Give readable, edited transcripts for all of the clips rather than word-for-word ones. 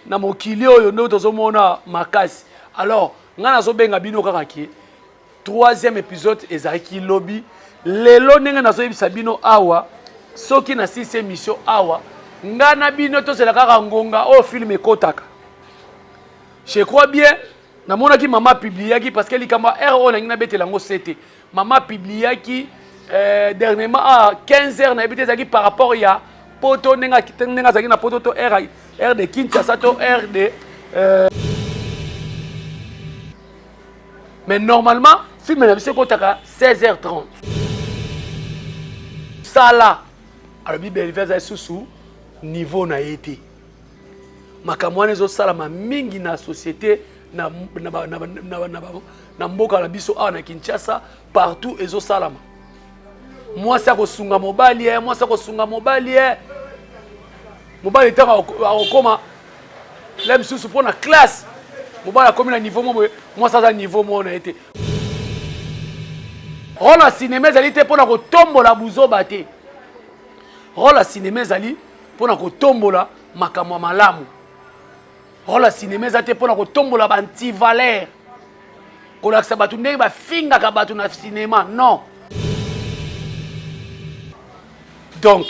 na mokili oyo ndo tozomona makasi. Alors nga nazobenga bino kaka ki troisième épisode ezaki lobby lelo ndenge nazoyebisa bino awa soki na 6e émission awa nga na bino tozela kaka ngonga o film ekotaka. Je crois bien namonaki mama publiaki parce que likamba RO na ngina betela ngo c'était mama publiaki dernièrement à 15h na ebité zaki par rapport ya poto nenga zaki na poto to R de Kinshasa to R de mais normalement film na biso kotaka 16h30 sala alors bibeli veza susu niveau na été makamwane zo sala ma mingi na société na mboka na biso awa na Kinshasa partout ezo salama. Moi ça ko sunga mobali mobali tanga okoma lem susu pour na classe mobali comme na niveau moi ça niveau moi on a été rôle à cinéma zali te pour na ko tombola buzoba te rôle à cinéma zali pour na ko tombola makamwa malamu rôle à cinéma zali te pour na ko tombola ba anti valeur ko la sa batu ndenge ba finga ka batu na cinéma non. Donc,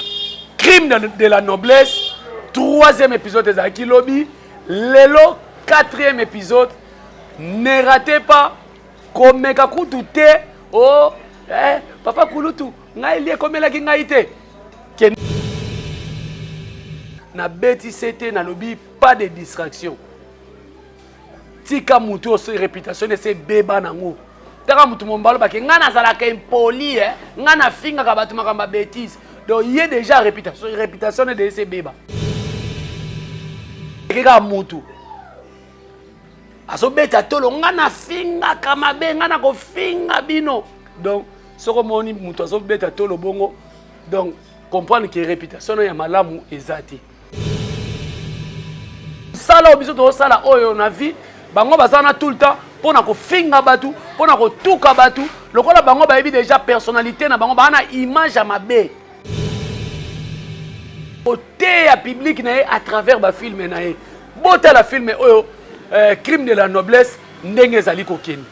crime de la noblesse, 3e épisode de Zaki Lobby, Lelo, 4e épisode. Ne ratez pas, comme Mekakutu te, oh, papa Kulutu, nga ilie comme la kingaite. Na beti c'était na lobby, pas de distraction. Tika mutu aussi réputation de ces bébés nango. Taka mutu mombalo ba ke nga na zala ka impoli nga na finga ka batu makamba bêtise. Donc il y a déjà réputation de ces bébés. Keka mutu. Aso beta tolo nga na finga kamabe nga na ko finga bino. Donc soko moni mutu aso beta tolo bongo. Donc comprendre que réputation ya malamu ezati. Sala obiso to sala oyo na vie bango bazana tout le temps pour na ko finga batu, pour na ko tuka batu. Lokola bango ba yebi déjà personnalité na bango ba na image à mabe. Côté à public à travers ma film nae bota la film crime de la noblesse ndenge zali kokeni.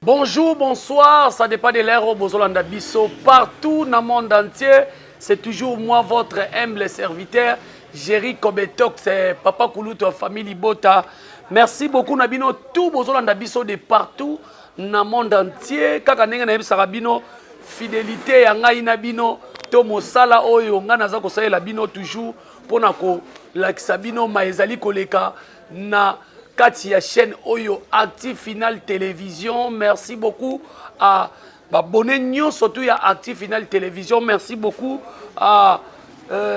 Bonjour, bonsoir, ça dépend de l'ère au Bozolanda Bisso. Partout dans le monde entier, c'est toujours moi, votre humble serviteur, Jerry Kobetok, c'est Papa Kuluto, famille Bota. Merci beaucoup, Nabino, tout Bozolanda Bisso de partout dans le monde entier. Kaka nenga na Sarabino, fidélité, yangai Nabino, Tomo Sala Oyo, Nganaza Kosaye Labino, toujours, pour Nako, Laksabino, Maezali Koleka, na. Katia chaîne Oyo Active Final Télévision. Merci beaucoup à Bonenio, surtout à Active Final Télévision. Merci beaucoup à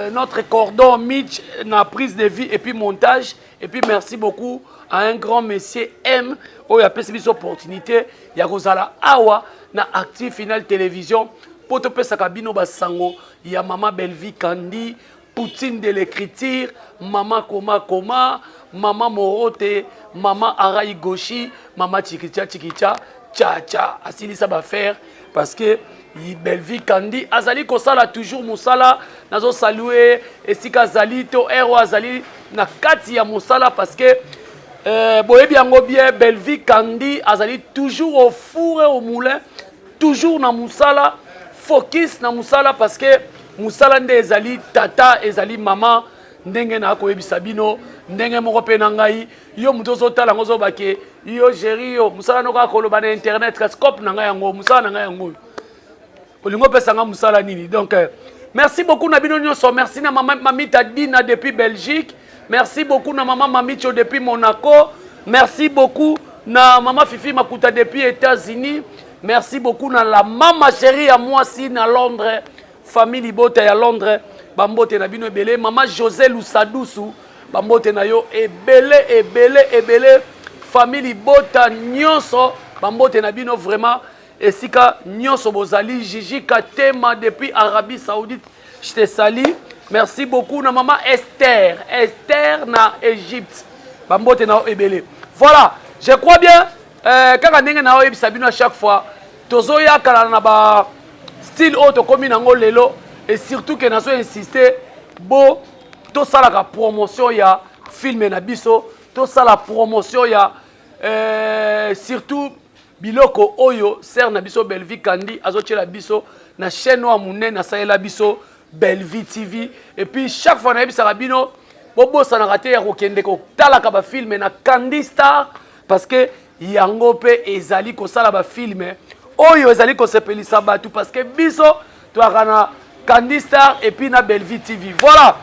notre cordon Mitch, na prise de vie et puis montage. Et puis merci beaucoup à un grand monsieur M. Oyo a cette opportunité. Il y a Rosala Awa na Active Final Télévision. Pour te pesa kabino basango. Il y a Maman Belvi Kandi, Poutine de l'écriture, Maman Koma. Maman Morote, Maman Araï Goshi, Maman Chikicha, Tcha, Asili ça va faire parce que Belvi Kandi, Azali Kosala toujours Moussala, Nazo saluer, Esika Zali, To Ero Azali, na Kati ya Moussala parce que Boebiango bien, Belvi Kandi, Azali toujours au four et au moulin, toujours na Moussala, focus na Moussala parce que Moussala nde Ezali, Tata, Ezali Maman, ndenge na koyebisa bino ndenge moko pe na ngai yo muto zotala ngozo bake yo Jerry yo musala no ka koloba na internet ka scope na ngai yango musala na ngai yango olingo pesa nga musala nini. Donc merci beaucoup na bino nyonso, merci na maman Mamita Dina depuis Belgique, merci beaucoup na maman Mamicho depuis Monaco, merci beaucoup na maman Fifi Makuta depuis États-Unis, merci beaucoup na la maman chérie à moi si na Londres, famille Bota ya Londres. Bambote na bino ebele, maman José Lusadusu, bambote na yo ebele, famille Bota nyonso, bambote na bino vraiment, esika nyonso bozali, Gigi Katema depuis Arabie Saoudite, je te salue, Merci beaucoup na maman Esther. Esther na Égypte. Bambote na ebele. Voilà, je crois bien quand ndenge na oyebisa bino à chaque fois tozoya kala na ba style auto comme nango lelo et surtout que nazo insister bo to sala ka promotion ya film na biso, to sala promotion ya surtout biloko oyo ser na biso Belvi Kandi azochela biso na chaîne wa munene na saela biso Belvi TV et puis chaque fois na yebisa rabino bobo sana raté ya kokende ko tala ka ba film na Kandi Star parce que yango pe ezali ko sala ba film oyo ezali ko sepelisa batu parce que biso to akana Kandi Star et puis na Belvi TV. Voilà.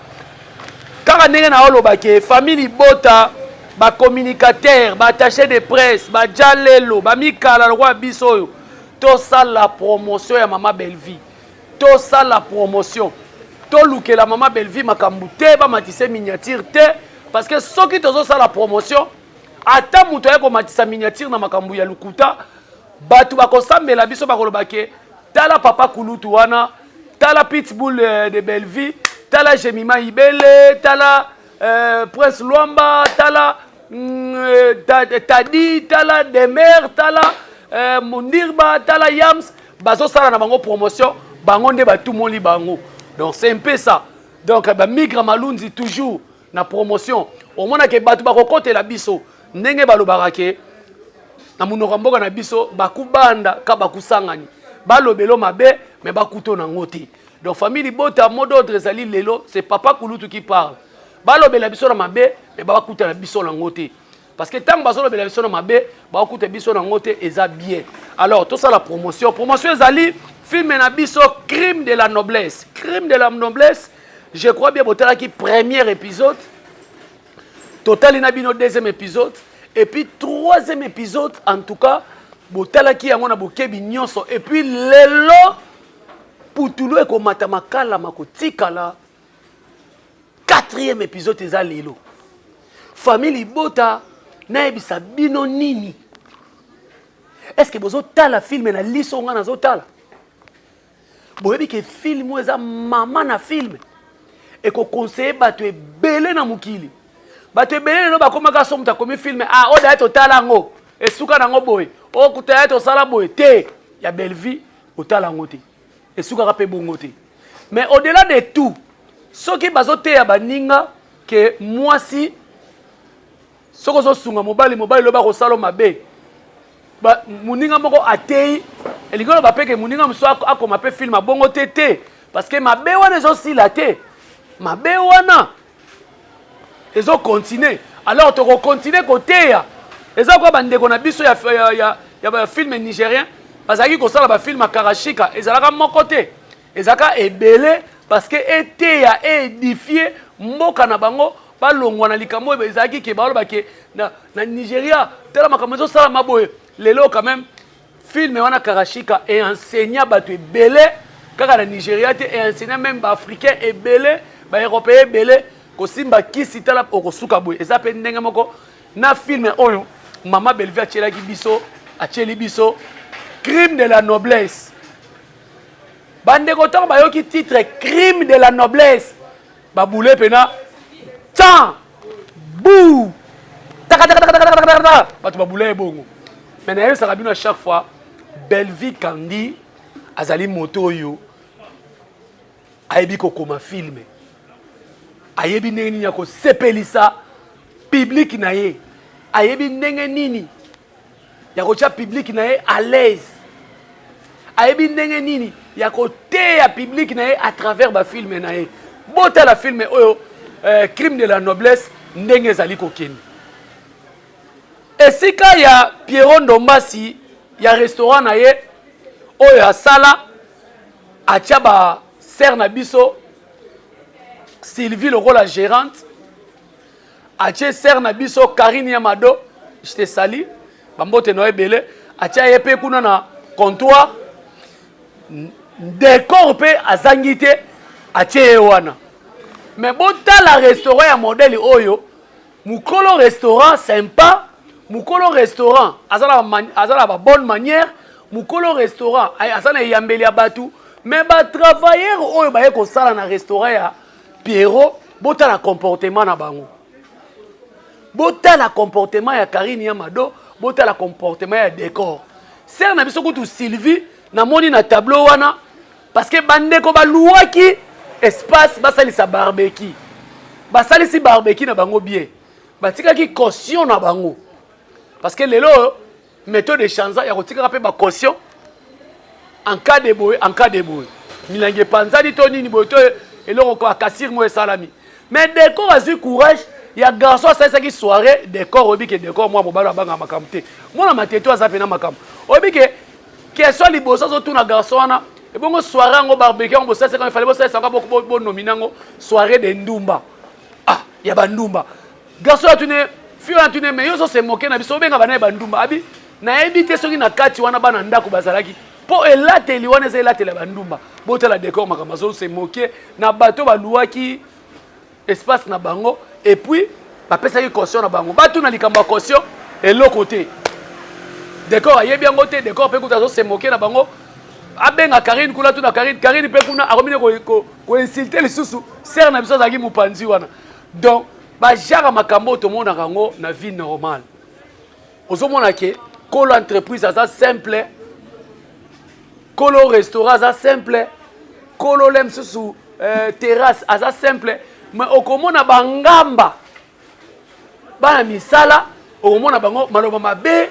Car ndenge na oloba ke famille Bota ba communicateur, ba attaché de presse, ba jalelo, ba mikala roi biso oyo. To sala promotion ya mama Belvi. To sala promotion. To luke la mama Belvi makambu te ba matisse miniature te parce que soki tozo sala promotion ata muto ya ko matissa miniature na makambu ya lukuta batu bakosambela biso bakoloba ke tala papa kulutu wana, tala pitbull de Belvi, tala Jemima Ibele, tala Prince Luamba, tala Tadi, tala Demer, tala Mundirba, tala Yams, bazo sala na bango promotion, bango nde ba tout mon li bango. Donc c'est un peu ça. Donc ba migra malunzi toujours na promotion. Au moins que batu bakokote la biso, ndenge balobaka ke na munoko mboka na biso bakubanda ka bakusangani. Balobelo mabe mais bakuto na ngote. Donc famille Bota mot d'ordre ezali lelo, c'est papa Kulutu qui parle. Balobela biso na mabe mais bakuta na biso na ngote. Parce que tant bazolobela biso na mabe, bakuta biso na ngote eza bien. Alors tout ça la promotion. Promotion ezali film na biso Crime de la noblesse. Crime de la noblesse, je crois bien botala qui premier épisode. Total inabino deuxième épisode et puis troisième épisode en tout cas botala qui yango na bokebi nyonso et puis lelo putulu eko matamakala makotikala quatrième épisode eza lelo famille Bota na ebisa bino nini est-ce que bozo tala film na liso nga nazo tala boyebi ke film eza mama na film eko conseiller bato ebele na mukili bato ebele no bakomaka so muta komi film ah oda eto tala ngo esuka nango boye o kuta eto sala boye te ya Belvi otala ngo te esuka ka bongo te mais au-delà de tout ce qui bazote ya baninga que moi si soko zo sunga mobali loba ko salo mabe ba muninga moko atei eligolo ba peke muninga mso akoma pe film bongo te parce que mabe wana zo sila te mabe wana ezo continuer alors to ko continuer côté ya eza ko bandeko na biso ya ba film nigérien bazaki ko sala ba film karashika ezalaka moko te ezaka ebele parce que été ya édifié mboka na bango balongwa na likambo ezaki ke baloba ke na Nigeria tela makambo zo sala maboye lelo quand même film wana karashika et enseignant bato ebele kaka na Nigeria te et enseignant même ba africain ebele ba européen ebele ko simba kisi tala okosuka boye eza pe ndenge moko na film oyo mama Belvi achelaki biso acheli biso Crime de la noblesse. Bandeko toko bayoki titre Crime de la noblesse. Baboule pena. Tiens. Bouh. Taka taka taka taka taka taka taka. Bato baboule bongo. Mais na yo sarabino à chaque fois Belvi Kandi azali moto yo. Ayebi ko koma filme. Ayebi ndenge nini yako sepelisa public na ye. Ayebi ndenge nini yako cha public na ye à l'aise. Ayebi ndenge nini yako te ya public na ye à travers ba film na ye. Bota la film oyo Crime de la noblesse ndenge ezali kokeni. Esika ya Pierrot Ndombasi ya restaurant na ye oyo ya sala atia ba ser na biso Sylvie le rôle la gérante atia ser na biso Karine Yamado je te salue bambote no ebele atia ye pe kuna na comptoir décor pe azangite atia wana mais bota la restaurant ya modèle oyo mukolo restaurant sympa mukolo restaurant azala ba bonne manière mukolo restaurant azala yambeli ya batu mais ba travailleur oyo ba ko sala na restaurant ya Pierrot, bota la comportement na bango. Bota la comportement ya Karine Yamado, bota la comportement ya décor. Ser na biso kutu Sylvie, na moni na tableau wana, parce que bandeko ba louaki espace basali sa barbecue. Basali si barbecue na bango bien. Batika ki caution na bango. Parce que lelo méthode de chanza ya kotika rapé ba caution en cas de boy, en cas de boy. Milange panzani to nini boy to eloko ko akasir mo salami. Mais décor a eu courage, il y a garçon ça qui soirée décor obi que décor moi mobalo banga makamte. Moi na mateto azape na makam. Obi que soit liboso zo tuna garçon na et bon soirée ngo barbecue ngo ça c'est quand il fallait ça encore bon nominango soirée de ndumba. Ah, il y a bandumba. Garçon a tune fio a tune mais yo so se moquer na biso benga bana bandumba abi na ebité soki na kati wana bana ndako bazalaki po elateli wana eza elateli bandumba botela décor makamazo se moquer na bateau balouaki espace na bango et puis bapesaki caution na bango batu na likambo caution et l'autre côté décor ayebi yango te décor pe kuta zo se moquer na bango abenga Karine kula tu na Karine pe kuna akomine ko insulter les sous ser na biso zaki mupanzi wana donc ba jara makambo to mona rango na vie normale ozomona ke kolo entreprise ça simple kolo restaurant ça simple kolo lem sous terrasse ça simple mais okomona bangamba bana misala okomona bango maloba mabe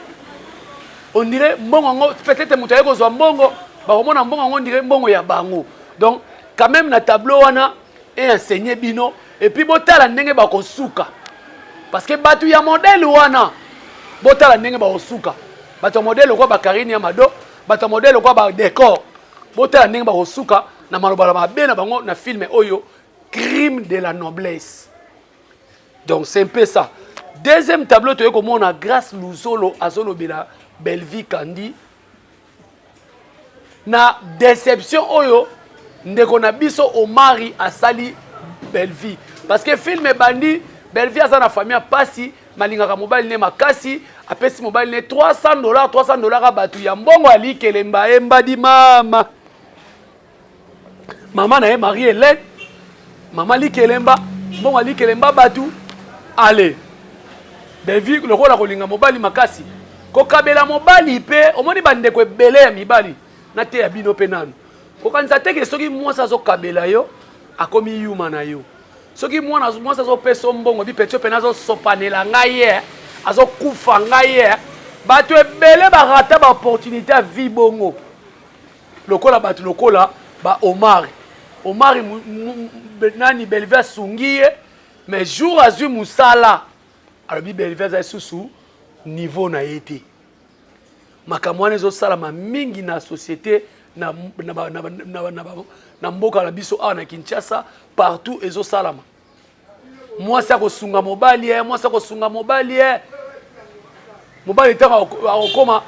on dirait mbongo peut-être mutaye ko zo mbongo bakomona mbongo on dirait mbongo ya bango donc quand même na tableau wana et enseigner bino et puis botala ndenge bakosuka parce que batu ya modèle wana botala ndenge bakosuka batu modèle kwa ba Karine Yamado batu modèle kwa ba décor botala ndenge bakosuka na maloba mabe na bango na film oyo crime de la noblesse. Donc c'est un peu ça. Deuxième tableau tu comme on a grâce Luzolo azolo bela Belleville Kandi na déception oyo ndeko na biso Omari asali Belleville parce que film bandi Belleville a na famille pasi malingaka mobile ne makasi apesi mobile ne $300 a batu ya mbongo ali kelemba embadi mama na ye Marie Hélène mama li kelemba mbongo ali kelemba batu allez Belleville le kola kolinga mobile makasi ko kabela mobile pe omoni bandeko ebele ya mibali na te ya bino pe nanu ko kanisa teke soki mwasa zo kabela yo akomi yuma na yo soki mwasa zo peso mbongo bi petio pe nazo sopanela ngai ye azo kufa ngai ye bato ebele ba rata ba opportunité à vie bongo lokola batu lokola ba Omar nani Belleville sungiye mais jour azu musala alors bi Belleville za susu niveau na yete makamwane zo sala ma mingi na société na mboka na biso a na Kinshasa partout ezo salama moi ça ko sunga mobali mobali ta akoma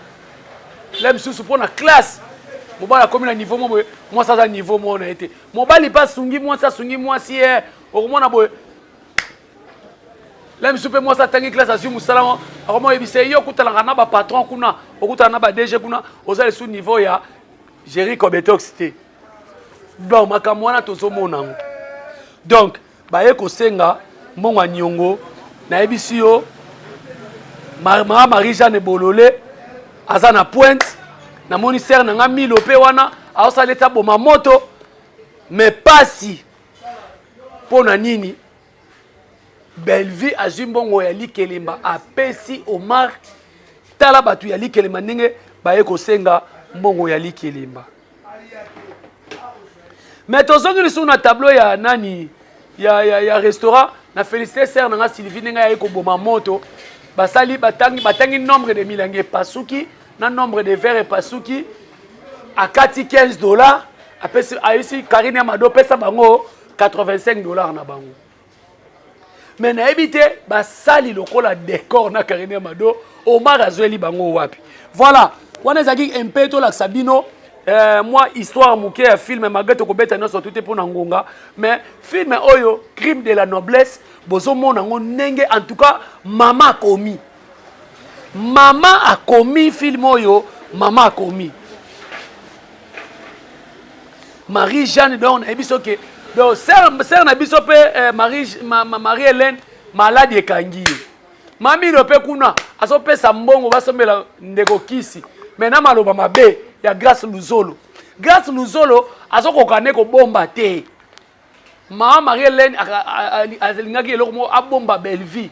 lem susu pona classe mobali akomi na niveau moi ça za niveau moi na été mobali pas sungi moi si okomona boy lem supe moi ça tangi classe azu musala akomo ebise yo kutalanga na ba patron kuna okutana na ba DG kuna ozali sous niveau ya Jerry Kobetoxité. Donc makamwana tozomona ngo. Donc baye ko senga mbongo nyongo na ebisi yo Marie Jeanne Bololé azana pointe na moniteur na nga milo pe wana aosaleta boma moto mais pasi pona nini Belleville azimbongo ya likelemba apesi Omar tala batu ya likelemba ndenge baye ko senga mbongo ya likelemba. Mais tozongi sur na tableau ya nani ya restaurant na félicité sœur na Sylvie nga yeko boma moto basali batangi nombre de milange pasuki na nombre de verres pasuki akati $15 apesi aisi Karine Yamado pesa bango $85 na bango. Mais na ebité basali lokola décor na Karine Yamado Omar azweli bango wapi. Voilà, wana zaki impeto la Sabino. Moi histoire mouké un film malgré to kobeta na surtout pour ngonga mais film oyo crime de la noblesse bozo mona ngo nenge en tout cas maman a commis film oyo maman a commis Marie Jeanne donc ebiso ke Donc sœur na biso pe Marie Hélène malade ekangi. Mami no pe kuna aso pesa mbongo basomela ndeko kisi. Mena maloba mabe ya Grâce Luzolo. Grâce Luzolo aso kokane ko bomba te. Maman Marie Hélène alingaki eloko mo abomba Belleville.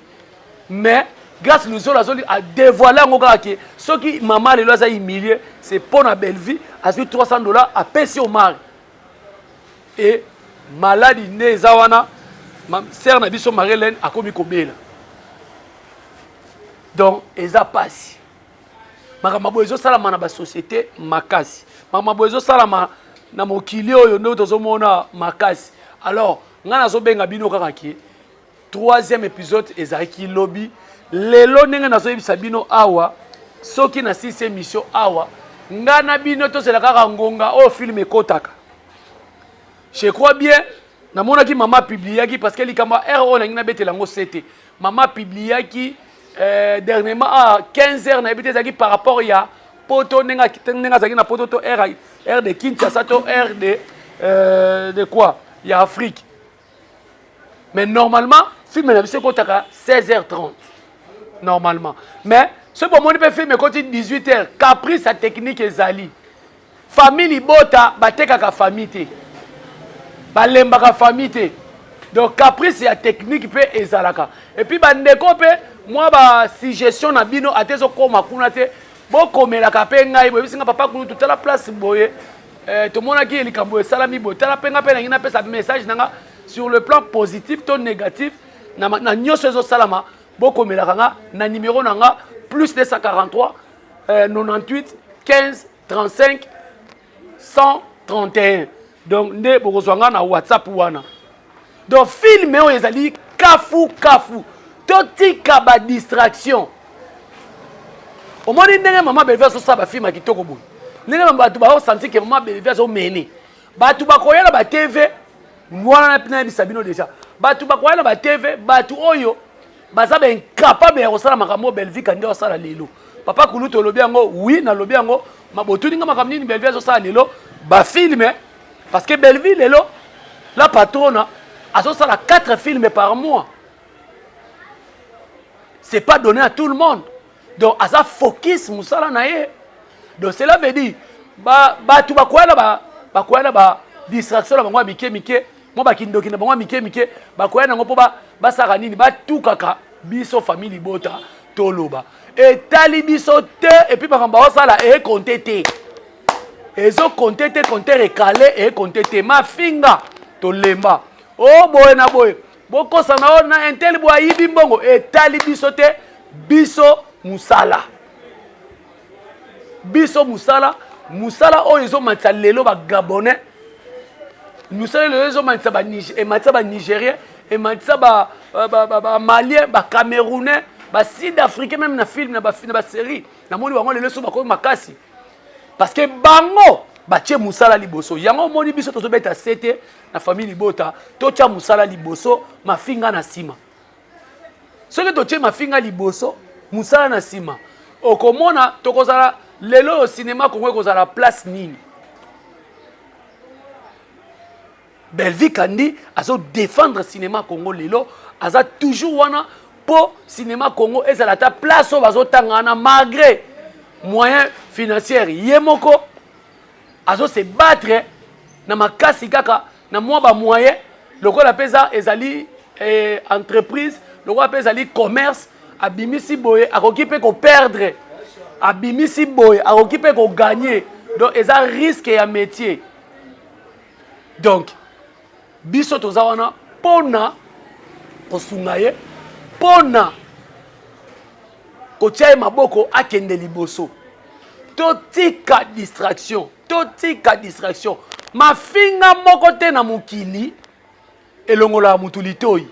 Mais Grâce Luzolo a dévoilé ngokaki soki maman lelo za humilié, c'est pour na Belleville, a su $300 à pesi au mari. Et maladie ne zawana ma sœur na biso Marie Hélène a komi kobela. Donc eza pasi. Makamabo ezo salama na ba société makasi. Makamabo ezo salama na mokili oyo ndo tozomona makasi. Alors ngana zo benga bino kaka ki troisième épisode ezaki lobby lelo ndenge nazo yebisa bino awa soki na 6e émission awa ngana bino tozela kaka ngonga o film ekotaka. Je crois bien namona ki maman publiaki parce que likamba RO na ngina betela ngo CT. Maman publiaki dernièrement à 15h na ebité zaki par rapport ya poto nenga zaki na poto to R de Kinshasa to R de quoi? Il y a Afrique. Mais normalement, film na biso kotaka 16h30. Normalement. Mais ce moment on peut film côté 18h. Caprice sa technique ezali. Famille bota bateka ka famille te. Balemba ka famille te. Donc caprice ya technique pe ezalaka. Et puis bandeko pe moi ba suggestion na bino atezo koma kuna te. Bo komela ka pe ngai bo bisinga papa kunu tout la place boye. Tout le monde qui est likambo salami bo tala penga pe na pesa message nanga sur le plan positif to négatif na nyoso zo salama boko melaka na numéro nanga plus 243 98 15 35 131. Donc nde bokozwanga na WhatsApp wana. Donc film o ezali kafu totika ba distraction. Au moins ndenge maman Belleville so sa ba film kitoko boy. Ndenge batu ba senti que maman Belleville so mené. Batu ba koyela ba TV mwana na pina bisabino déjà. Batu ba koyela ba TV batu oyo baza ba incapable ya kosala makambo Belleville kandi osala lelo. Papa kuluto lobi yango oui na lobi yango mabotu ninga makambo ni Belleville so sala lelo ba filme parce que Belleville lelo la patronne a so sala 4 films par mois. C'est pas donné à tout le monde. Donc à ça focus musala na ye. Donc cela veut dire batu ba koyela ba distraction la bango mike mo ba kindoki na bango mike ba koyela ngo po ba saka nini ba tukaka biso famille bota toloba et tali biso te et puis ba kamba osala e compter te ezo compter te compter recalé e compter te ma finga to lemba oh boy na boy boko sana na intel bo ayibi mbongo e tali biso te biso musala musala o ezo matsa lelo ba gabonais musala lelo ezo matsa ba nigérien et matsa ba malien ba camerounais ba sud-africain même na film na ba série na moni bango lelo so ba ko makasi parce que bango ba tie musala liboso yango moni biso to beta sete na famille libota to tia musala liboso mafinga na sima soki to tie mafinga liboso musala na sima okomona tokozala lelo au cinéma Congo kozala place nini Belleville kandi azo défendre cinéma Congo lelo aza toujours wana po cinéma Congo ezala ta place o bazo tangana malgré moyens financiers yemoko azo se battre na makasi kaka na mwa ba moyen lokola pesa ezali entreprise lokola pesa ezali commerce abimisi boye akoki pe ko perdre abimisi boye akoki pe ko gagner donc eza risque ya métier donc biso toza wana pona kosunga ye pona kotia maboko akende liboso totika distraction mafinga moko te na mukili elongola mutu litoi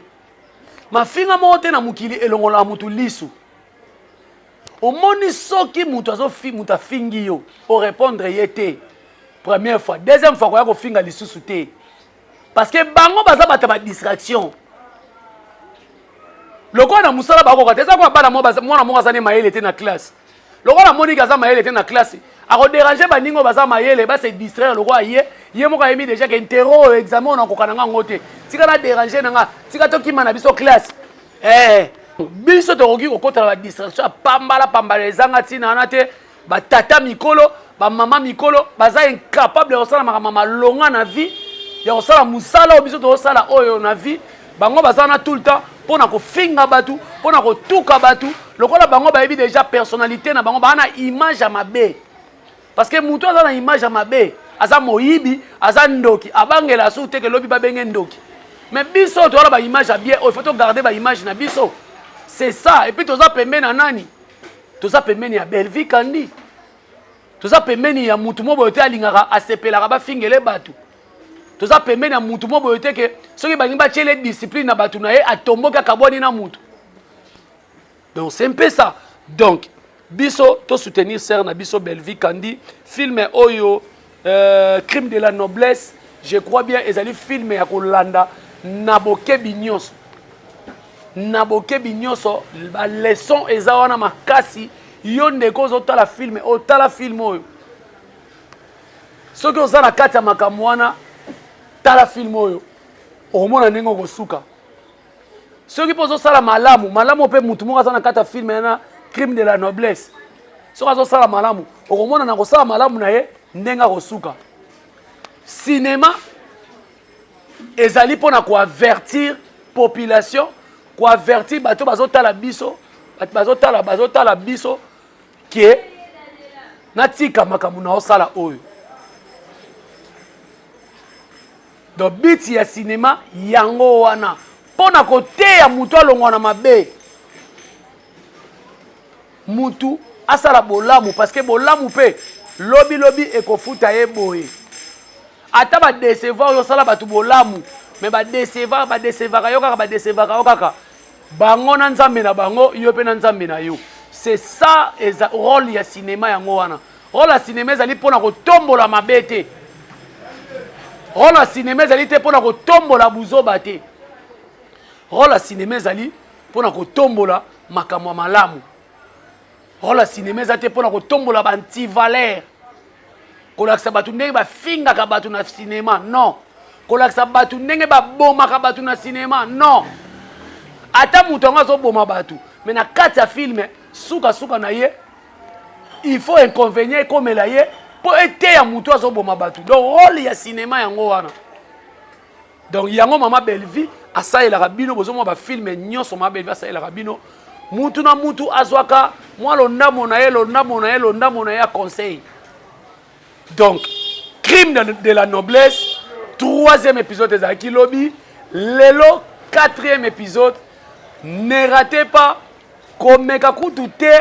mafinga moko te na mukili elongola mutu lisu omoni soki mutu mutu afingi yo o répondre yete première fois deuxième fois koya kofinga lisusu te parce que bango baza bata ba distraction lokola na musala bako kata eza kwa bana mwana moko azane mayele te na classe lokola moni kaza mayele te na classe ako déranger baningo baza mayele ba se distraire le roi yé moko ayemi déjà que interro examen on akokana nga ngote tika na déranger nanga tika to kima na biso classe biso to koki kokota ba distraction pambala ezanga tina na te ba tata mikolo ba mama mikolo baza incapable de sala mama longa na vie ya kosala musala biso to sala oyo na vie bango baza na tout le temps pona ko finga batu pona ko tuka batu lokola bango ba yebi déjà personnalité na bango ba na image ya mabe parce que muto aza na image ya mabe aza moyibi aza ndoki abangela su te ke lobi ba benge ndoki mais biso to ala ba image ya bien il faut to garder ba image na biso c'est ça et puis toza pembeni na nani toza pembeni ya Belvi Kandi toza pembeni ya mutu mo boyote alingaka asepelaka ba fingele batu toza pembeni ya mutu mo boyote ke soki balingi ba tiele discipline na batu na ye atomboka kabwani na mutu donc c'est un peu ça donc biso to soutenir sœur na biso Belvi Kandi film oyo crime de la noblesse je crois bien ezali film ya kolanda na bokebi nyonso ba leçon eza wana makasi yo ndeko ozotala film otala film oyo soki oza na kati ya makambo wana tala film oyo okomona ndenge okosuka soki mpo ozosala malamu mpe mutu moko aza na kati ya film yana crime de la noblesse soki azosala malamu okomona na kosala malamu na ye ndenge akosuka cinéma ezali mpona koavertir population koavertir bato bazotala biso bazotala biso ke natika makambo na osala oyo donc biti ya cinéma yango wana mpona koteya mutu alongwa na mabe mutu asala bolamu parce que bolamu pe lobi ekofuta ye boye ata badecevoir yosala bato bolamu mais badecevaka yo kaka bango na nzambe na bango yo mpe na nzambe na yo c'est ça eza rôle ya cinéma yango wana rôle ya cinéma ezali mpona kotombola mabe te rôle ya cinéma ezali te mpona kotombola buzoba te rôle ya cinéma ezali mpona kotombola makambo ya malamu rôle ya cinéma ezali te mpona kotombola bantivalere kolakisa bato ndenge bafingaka bato na cinéma non kolakisa bato ndenge babomaka bato na cinéma non ata mutu yango azoboma bato mais na kati ya filme suka na ye il faut inconvénient ekomela ye mpo eteya mutu azoboma bato donc rôle ya cinéma yango wana donc yango mama Belvi asalelaka bino bozomona bafilme nyonso mama Belvi asalelaka bino mutu na mutu azwaka mwa londamo na ye ya conseil donc crime de la noblesse 3e épisode ezalaki lobi lelo 4e épisode ne ratez pas komeka kutu te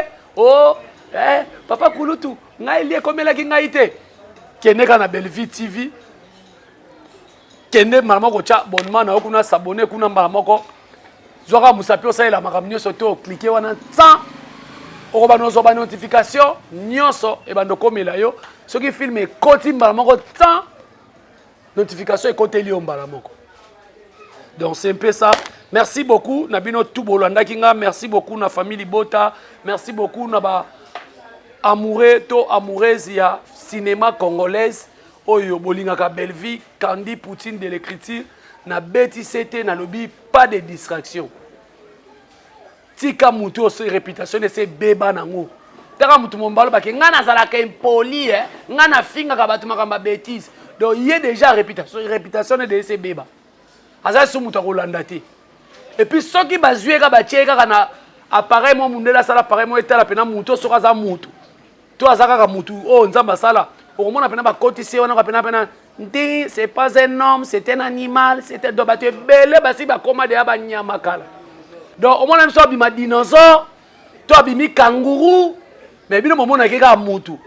papa kulutu ngai lie komelaki ngai te kende ka na Belvi TV kende mbala moko tia abonnement na yo kuna s'abonner kuna mbala moko zwaka musapi osalela makambo nyonso te oklike wana ntan okoba nozwa ba notification nyonso ebanda okomela yo soki film ekoti mbala moko ntan notification ekoteli yo mbala moko donc c'est un peu ça merci beaucoup na bino tout bolandaki nga merci beaucoup na famille Bota merci beaucoup na ba amoureux to amoureuse ya cinéma congolaise oyo bolingaka Belvi Kandi Poutine de l'écriture na beti c'était na lobby pas de distraction tika mutu oso réputation de ces beba nango taka mutu mombalo bake nga nazalaka impoli nga na finga ka batu makamba bêtise donc il y a déjà réputation de ces beba azali su mutu akolanda te et puis soki bazwi ka batie kaka na appareil mo mundela sala appareil mo etala pena mutu soka za mutu to azaka ka mutu oh nzamba sala okomona pena ba kotisi wana ka pena ndi c'est pas un homme c'est un animal c'était do bato belé basi ba koma de ba nyama kala donc omona mso abima dinosaure to abimi kangourou mais bino momona keka mutu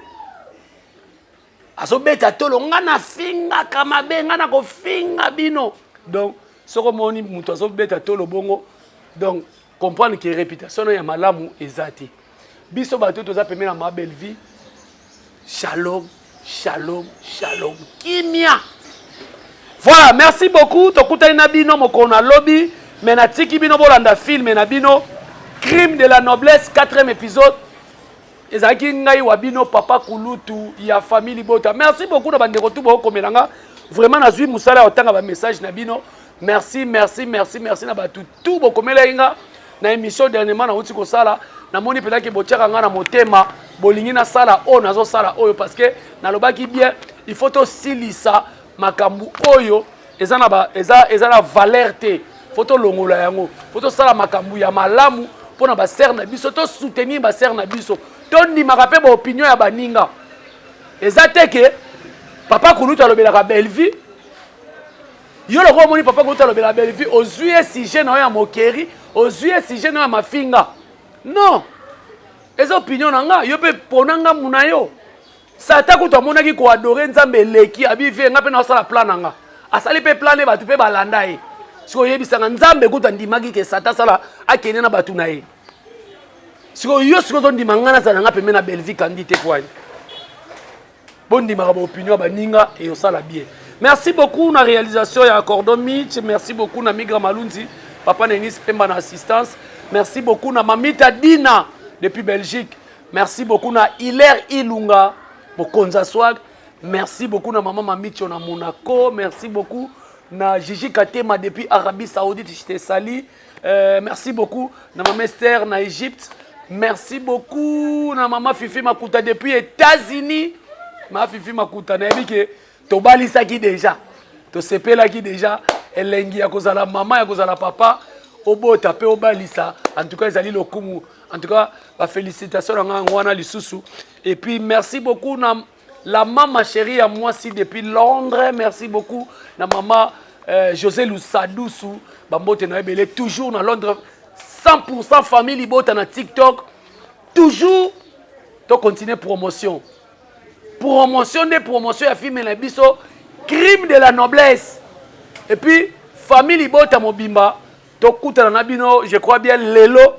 azobeta tolo nga na finga kama be nga na ko finga bino donc soko moni mutu azobeta tolo bongo donc comprendre que réputation ya malamu ezati biso bato toza pemena ma belle vie shalom shalom shalom kimia voilà merci beaucoup tokutani na bino mokona lobby mais na tiki bino bolanda film na bino crime de la noblesse 4e épisode ezalaki ngai wabino papa kulutu ya famille Bota. Merci beaucoup na bandeko tu bo komelanga. Vraiment nazui musala otanga ba message na bino. Merci na batu tout bo komelenga na émission dernièrement na uti ko sala na moni pelaki botiaka nga na motema bolingi na sala o nazo sala oyo parce que na lobaki bien il faut to silisa makambu oyo eza na valeur te faut to longola yango faut to sala makambu ya malamu pona ba ser na biso to soutenir ba ser na biso to ndimaka pe ba opinion ya baninga eza te ke papa kulutu alobelaka belle vie yo loko moni papa kulutu alobelaka belle vie ozwi sujet na yo ya mokeri ozwi sujet na yo ya mafinga non eza opinion na nga yo pe ponanga muna yo sata kutu amonaki koadore nzambe eleki abive nga pe na osala plan na nga asali pe plan e batu pe balanda ye siko yebisanga nzambe kutu andimaki ke sata sala akende na batu na ye siko yo siko tondima nga nazala nga pembe na Belgique kandi te kwani bondimaka baopinion ya baninga et osala bien. Merci beaucoup na réalisation ya Cordon Mitch, merci beaucoup na Migra Malunzi papa Nenis Pemba na assistance, merci beaucoup na Mamita Dina depuis Belgique, merci beaucoup na Hilaire Ilunga Bokonza Swag, merci beaucoup na maman Mamicho na Monaco, merci beaucoup na Gigi Katema depuis Arabie Saoudite, je te salue, merci beaucoup na maman Esther na Égypte, merci beaucoup na maman Fifi Makuta depuis États-Unis, ma Fifi Makuta na ebike to balisaki déjà, to sepelaki déjà, elengi ya kozala maman ya kozala papa, obota pe obalisa, en tout cas ezali lokumu, en tout cas ba félicitations na ngwana lisusu, et puis merci beaucoup na la maman chérie à moi si depuis Londres, merci beaucoup na maman José Lusadousu, bambote na ebele toujours na Londres, 100% famille libota na TikTok, toujours to continuer promotion des promotions ya film na biso, crime de la noblesse, et puis famille libota mobimba to kutana na bino, je crois bien lelo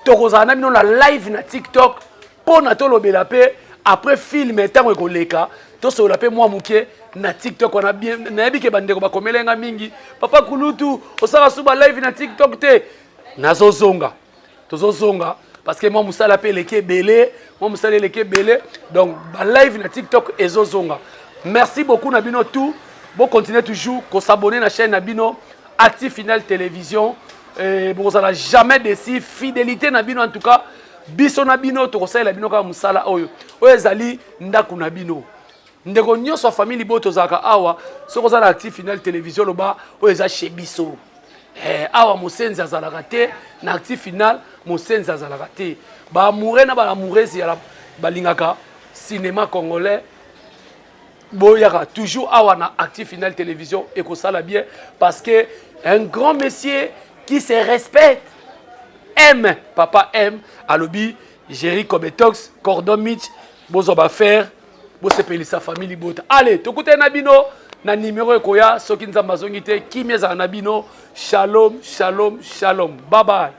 to kozana na bino na live na TikTok pour na to lobela pe après film etango ekoleka to so la pe moi muke na TikTok on a bien na yebike bandeko bakomelenga mingi papa kulutu osala suba live na TikTok te nazozonga tozozonga parce que moi musala pe leke belé moi musala leke belé donc ba live na TikTok ezozonga. Merci beaucoup na bino tout, bon continuez toujours ko s'abonner na chaîne na bino Active Final Télévision et bon ça n'a jamais déçu fidélité na bino en tout cas biso na bino to ko sala bino ka musala oyo ezali ndaku na bino ndeko nyonso famille boto zaka awa soko za Active Final Télévision loba oyo eza chez biso awa mosenzi azalaka te na Active Final mosenzi azalaka te ba amoureux na ba amoureuse ya balingaka cinéma congolais boyaka toujours awa na Active Final Télévision et ko sala bien parce que un grand monsieur qui se respecte aime papa aime alobi Jerry Kobetox Cordon Mitch bozo ba faire bo sepeli sa famille bota allez tokute na bino na numéro ekoya soki nzamba zongi te kimeza na bino shalom shalom shalom bye bye.